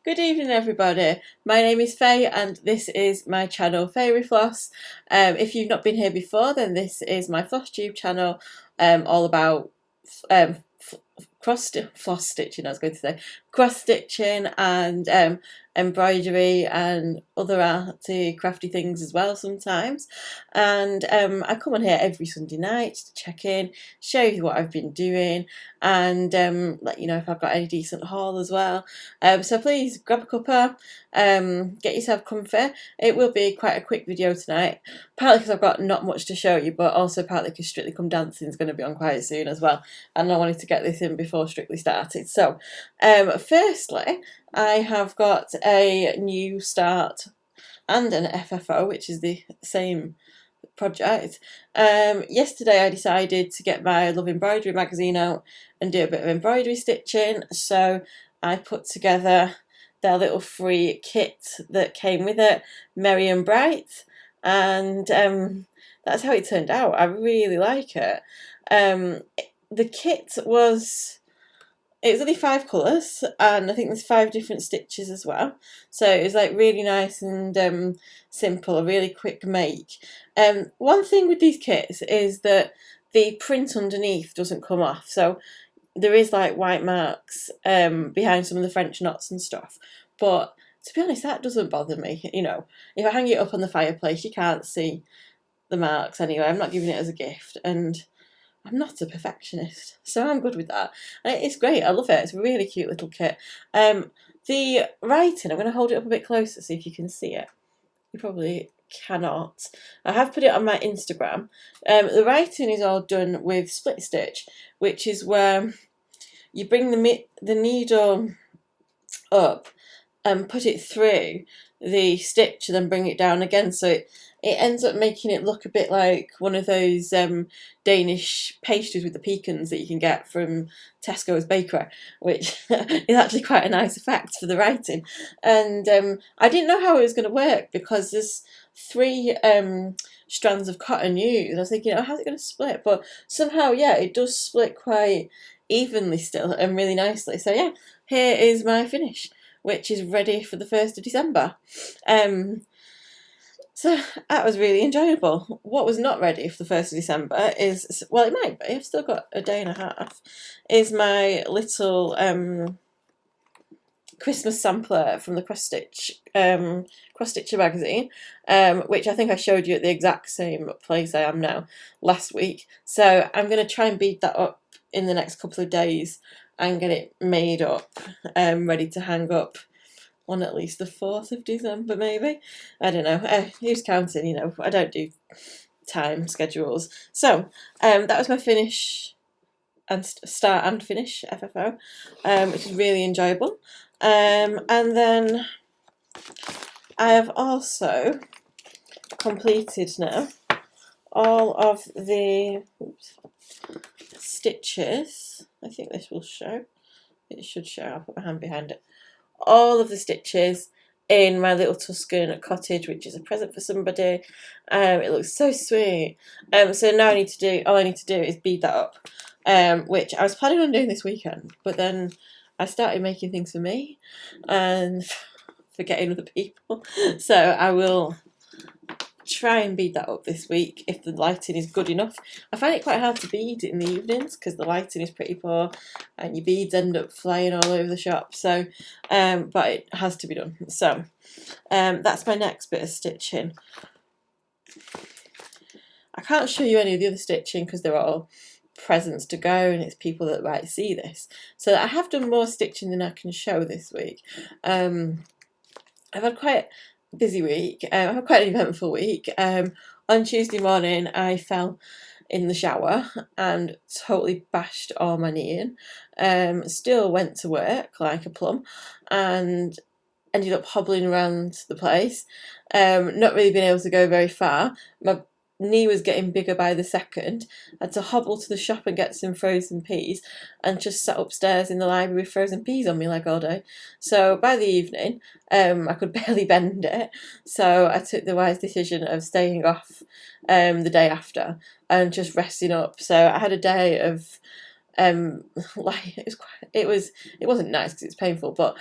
Good evening everybody, my name is Faye and this is my channel Fairy Floss. If you've not been here before, then this is my Floss Tube channel, all about floss stitching, I was going to say, cross stitching and embroidery and other arty crafty things as well sometimes. And I come on here every Sunday night to check in, show you what I've been doing, and let you know if I've got any decent haul as well. So please grab a cuppa, get yourself comfy. It will be quite a quick video tonight, partly because I've got not much to show you, but also partly because Strictly Come Dancing is going to be on quite soon as well, and I wanted to get this in before Strictly started. So firstly, I have got a new start and an FFO, which is the same project. Yesterday I decided to get my Love Embroidery magazine out and do a bit of embroidery stitching, so I put together their little free kit that came with it, Merry and Bright, and that's how it turned out. I really like it. The kit was only 5 colours, and I think there's 5 different stitches as well, so it was like really nice and simple, a really quick make. One thing with these kits is that the print underneath doesn't come off, so there is like white marks behind some of the French knots and stuff, but to be honest, that doesn't bother me. You know, if I hang it up on the fireplace, you can't see the marks anyway. I'm not giving it as a gift, and I'm not a perfectionist, so I'm good with that. And it's great, I love it, it's a really cute little kit. The writing, I'm going to hold it up a bit closer, see if you can see it. You probably cannot. I have put it on my Instagram. The writing is all done with split stitch, which is where you bring the needle up and put it through the stitch and then bring it down again, so it ends up making it look a bit like one of those Danish pastries with the pecans that you can get from Tesco's bakery, which is actually quite a nice effect for the writing. And I didn't know how it was going to work because there's 3 strands of cotton used. I was thinking, oh, how's it going to split? But somehow, yeah, it does split quite evenly still and really nicely. So yeah, here is my finish, which is ready for the 1st of December. So that was really enjoyable. What was not ready for the 1st of December is, well, it might be, I've still got a day and a half, is my little Christmas sampler from the Cross Stitcher magazine, which I think I showed you at the exact same place I am now last week. So I'm going to try and bead that up in the next couple of days and get it made up, ready to hang up on at least the 4th of December, maybe. I don't know. Who's counting? You know, I don't do time schedules. So that was my finish and start and finish FFO, which is really enjoyable. And then I have also completed now all of the stitches. I think this will show. It should show. I'll put my hand behind it. All of the stitches in my little Tuscan cottage, which is a present for somebody. It looks so sweet. So now all I need to do is bead that up, which I was planning on doing this weekend, but then I started making things for me and forgetting other people. So I will try and bead that up this week if the lighting is good enough. I find it quite hard to bead in the evenings because the lighting is pretty poor and your beads end up flying all over the shop. So but it has to be done. So that's my next bit of stitching. I can't show you any of the other stitching because they're all presents to go and it's people that might see this. So I have done more stitching than I can show this week. I've had quite busy week. I had quite an eventful week. On Tuesday morning I fell in the shower and totally bashed all my knee in. Still went to work like a plum and ended up hobbling around the place, not really being able to go very far. My knee was getting bigger by the second. I had to hobble to the shop and get some frozen peas and just sat upstairs in the library with frozen peas on me like all day. So by the evening I could barely bend it, so I took the wise decision of staying off the day after and just resting up. So I had a day of like it wasn't nice because it's painful, but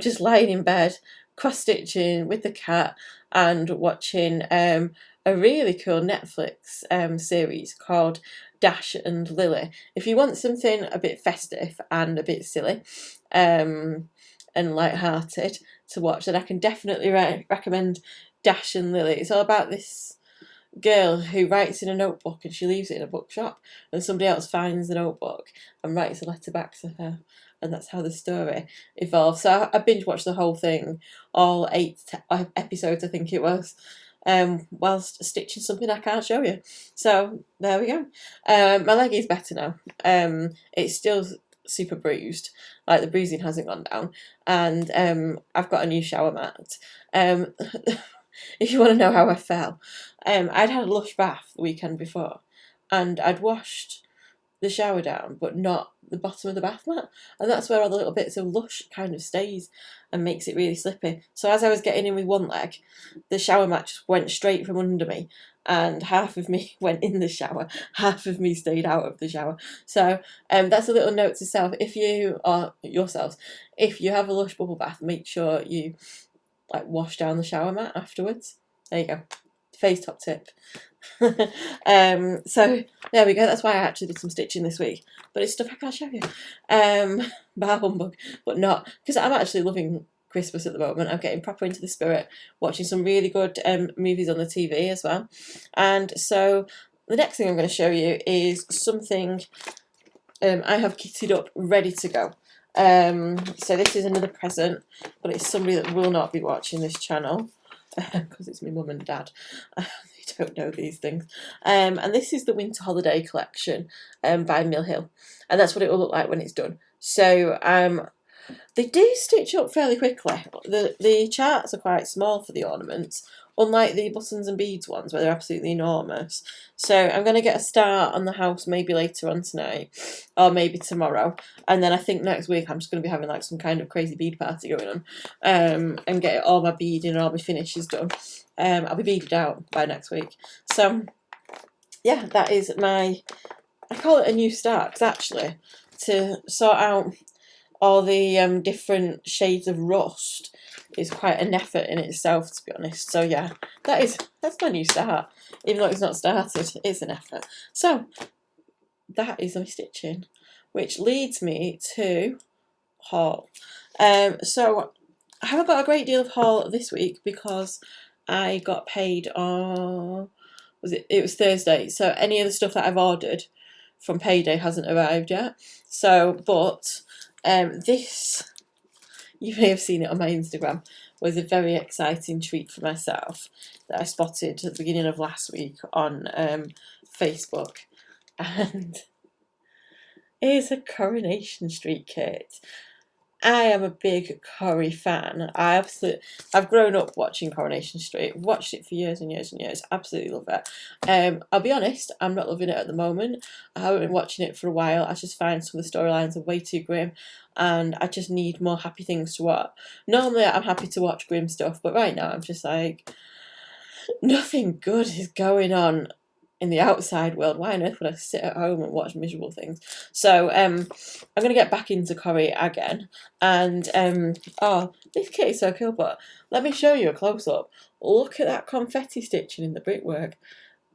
just lying in bed, cross stitching with the cat and watching a really cool Netflix series called Dash and Lily. If you want something a bit festive and a bit silly, and light-hearted to watch, then I can definitely recommend Dash and Lily. It's all about this girl who writes in a notebook and she leaves it in a bookshop, and somebody else finds the notebook and writes a letter back to her, and that's how the story evolves. So I binge watched the whole thing, all 8 episodes I think it was, whilst stitching something I can't show you. So there we go. My leg is better now. It's still super bruised, like the bruising hasn't gone down, and I've got a new shower mat. If you want to know how I fell, I'd had a lush bath the weekend before, and I'd washed the shower down, but not the bottom of the bath mat, and that's where all the little bits of lush kind of stays and makes it really slippy. So as I was getting in with one leg, the shower mat just went straight from under me, and half of me went in the shower, half of me stayed out of the shower. So that's a little note to self: if you or yourselves, if you have a lush bubble bath, make sure you like wash down the shower mat afterwards. There you go, face top tip. So there we go. That's why I actually did some stitching this week, but it's stuff I can't show you. Bar humbug, but not because I'm actually loving Christmas at the moment. I'm getting proper into the spirit, watching some really good movies on the TV as well. And so the next thing I'm going to show you is something I have kitted up, ready to go. So this is another present, but it's somebody that will not be watching this channel because it's my mum and dad. They don't know these things. And this is the Winter Holiday Collection by Mill Hill, and that's what it will look like when it's done. So they do stitch up fairly quickly. The charts are quite small for the ornaments, unlike the buttons and beads ones where they're absolutely enormous. So I'm going to get a start on the house maybe later on tonight, or maybe tomorrow, and then I think next week I'm just going to be having like some kind of crazy bead party going on, and get all my beading and all my finishes done. I'll be beaded out by next week. So yeah, that is I call it a new start, because actually to sort out all the different shades of rust is quite an effort in itself, to be honest. So yeah, that's my new start. Even though it's not started, it's an effort. So that is my stitching, which leads me to haul. So I haven't got a great deal of haul this week because I got paid on, it was Thursday, so any of the stuff that I've ordered from payday hasn't arrived yet. So, but this, you may have seen it on my Instagram, was a very exciting treat for myself that I spotted at the beginning of last week on Facebook, and it's a Coronation Street Kit. I am a big Corrie fan. I've grown up watching Coronation Street. Watched it for years and years and years. Absolutely love it. I'll be honest, I'm not loving it at the moment. I haven't been watching it for a while. I just find some of the storylines are way too grim, and I just need more happy things to watch. Normally I'm happy to watch grim stuff, but right now I'm just like, nothing good is going on in the outside world. Why on earth would I sit at home and watch miserable things? So I'm going to get back into Corrie again. And oh, this kit is so cool, but let me show you a close-up. Look at that confetti stitching in the brickwork.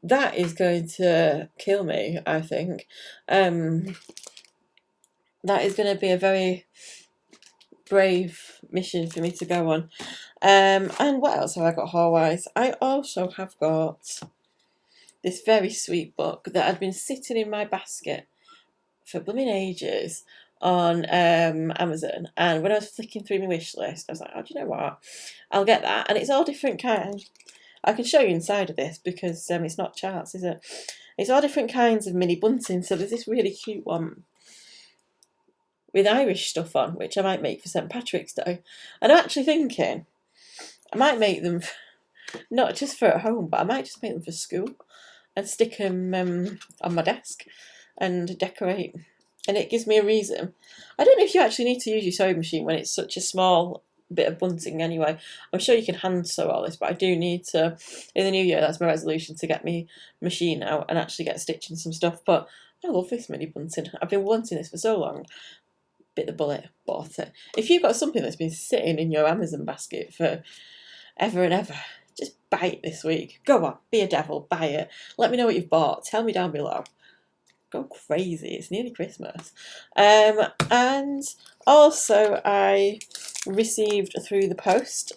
That is going to kill me, I think. That is going to be a very brave mission for me to go on. And what else have I got haul-wise? I also have got this very sweet book that had been sitting in my basket for blooming ages on Amazon, and when I was flicking through my wish list, I was like, oh, do you know what, I'll get that. And it's all different kinds. I can show you inside of this because it's not charts, is it? It's all different kinds of mini bunting. So there's this really cute one with Irish stuff on, which I might make for St Patrick's Day, and I'm actually thinking I might make them not just for at home, but I might just make them for school and stick them on my desk and decorate. And it gives me a reason. I don't know if you actually need to use your sewing machine when it's such a small bit of bunting anyway. I'm sure you can hand sew all this, but I do need to, in the new year, that's my resolution, to get my machine out and actually get stitching some stuff. But I love this mini bunting. I've been wanting this for so long. Bit the bullet, bought it. If you've got something that's been sitting in your Amazon basket for ever and ever, just buy it this week. Go on, be a devil, buy it. Let me know what you've bought. Tell me down below. Go crazy, it's nearly Christmas. And also I received through the post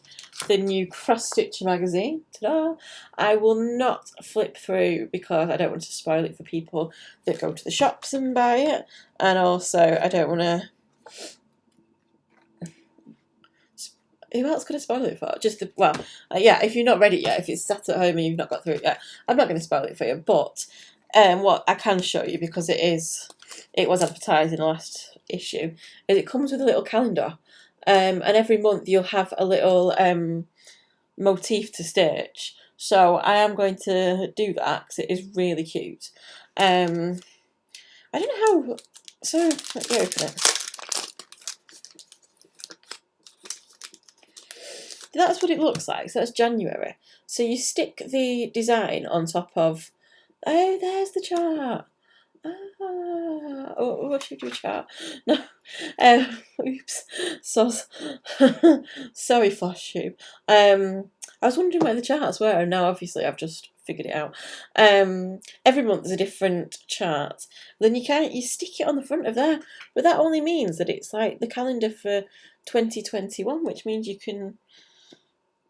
the new Cross Stitch magazine. Ta-da! I will not flip through because I don't want to spoil it for people that go to the shops and buy it, and also I don't want to. Who else could I spoil it for? Just the, well, yeah. If you're not ready yet, if it's sat at home and you've not got through it yet, I'm not going to spoil it for you. But what I can show you, because it was advertised in the last issue, is it comes with a little calendar, and every month you'll have a little motif to stitch. So I am going to do that because it is really cute. I don't know how. So let me open it. That's what it looks like. So that's January. So you stick the design on top of. Oh, there's the chart. Oh, I should do a chart. No. Oops. So sorry, Floss Tube. I was wondering where the charts were, and now obviously I've just figured it out. Every month there's a different chart. Then you stick it on the front of there, but that only means that it's like the calendar for 2021, which means you can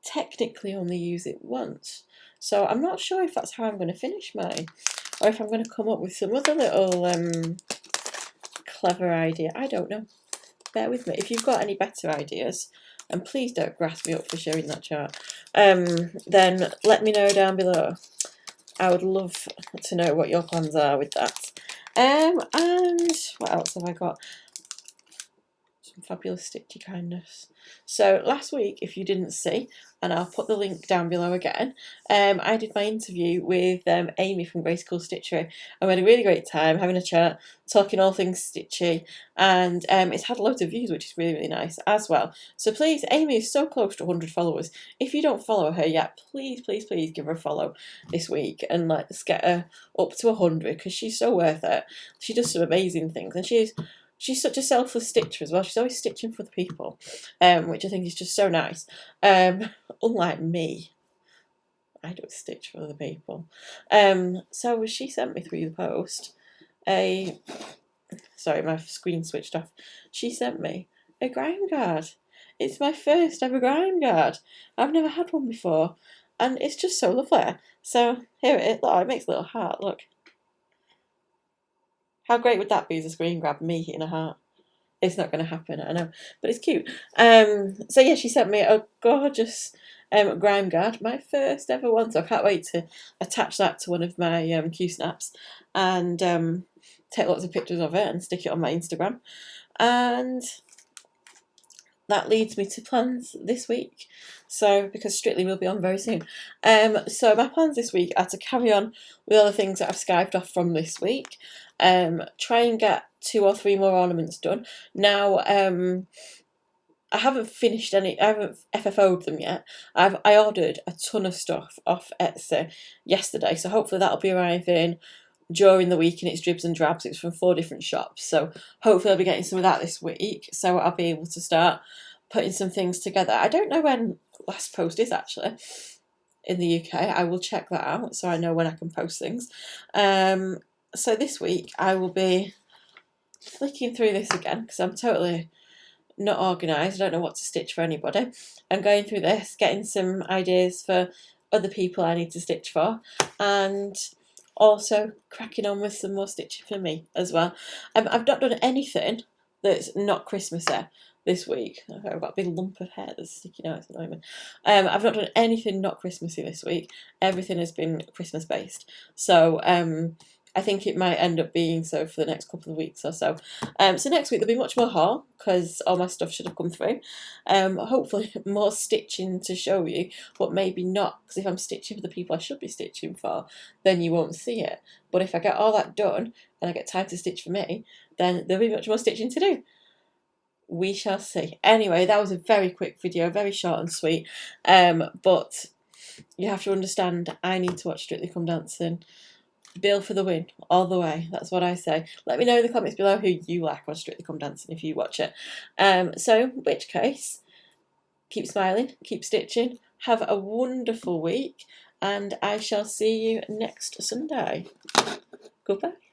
technically only use it once. So I'm not sure if that's how I'm going to finish mine, or if I'm going to come up with some other little clever idea. I don't know. Bear with me. If you've got any better ideas, and please don't grass me up for showing that chart, then let me know down below. I would love to know what your plans are with that. And what else have I got? Some fabulous stitchy kindness. So last week, if you didn't see, and I'll put the link down below again, I did my interview with Amy from Grace Cool Stitchery, and we had a really great time having a chat, talking all things stitchy, and it's had loads of views, which is really, really nice as well. So please, Amy is so close to 100 followers. If you don't follow her yet, please, please, please give her a follow this week, and let's get her up to 100, because she's so worth it. She does some amazing things, and she's such a selfless stitcher as well. She's always stitching for the people, which I think is just so nice. Unlike me, I don't stitch for other people. So she sent me through the post sorry, my screen switched off. She sent me a grime guard. It's my first ever grime guard. I've never had one before, and it's just so lovely. So here it is. Look, it makes a little heart. Look. How great would that be as a screen grab, me hitting a heart? It's not going to happen, I know, but it's cute. So yeah, she sent me a gorgeous grime guard, my first ever one, so I can't wait to attach that to one of my Q-snaps and take lots of pictures of it and stick it on my Instagram. And that leads me to plans this week. So, because Strictly will be on very soon. So my plans this week are to carry on with all the things that I've skived off from this week. Try and get 2 or 3 more ornaments done. Now, I haven't finished any, I haven't FFO'd them yet. I ordered a ton of stuff off Etsy yesterday, so hopefully that'll be arriving during the week, and it's dribs and drabs. It's from 4 different shops, so hopefully I'll be getting some of that this week, so I'll be able to start putting some things together. I don't know when last post is actually in the UK. I will check that out so I know when I can post things. So this week I will be flicking through this again because I'm totally not organised. I don't know what to stitch for anybody. I'm going through this, getting some ideas for other people I need to stitch for, and also cracking on with some more stitching for me as well. I've not done anything that's not Christmassy this week. I've got a big lump of hair that's sticking out at the moment. I've not done anything not Christmassy this week. Everything has been Christmas based. So I think it might end up being so for the next couple of weeks or so. So next week there'll be much more haul because all my stuff should have come through. Hopefully more stitching to show you, but maybe not, because if I'm stitching for the people I should be stitching for, then you won't see it. But if I get all that done and I get time to stitch for me, then there'll be much more stitching to do. We shall see. Anyway, that was a very quick video, very short and sweet. But you have to understand, I need to watch Strictly Come Dancing Bill for the win, all the way. That's what I say. Let me know in the comments below who you like on Strictly Come Dancing if you watch it. So, in which case, keep smiling, keep stitching, have a wonderful week, and I shall see you next Sunday. Goodbye.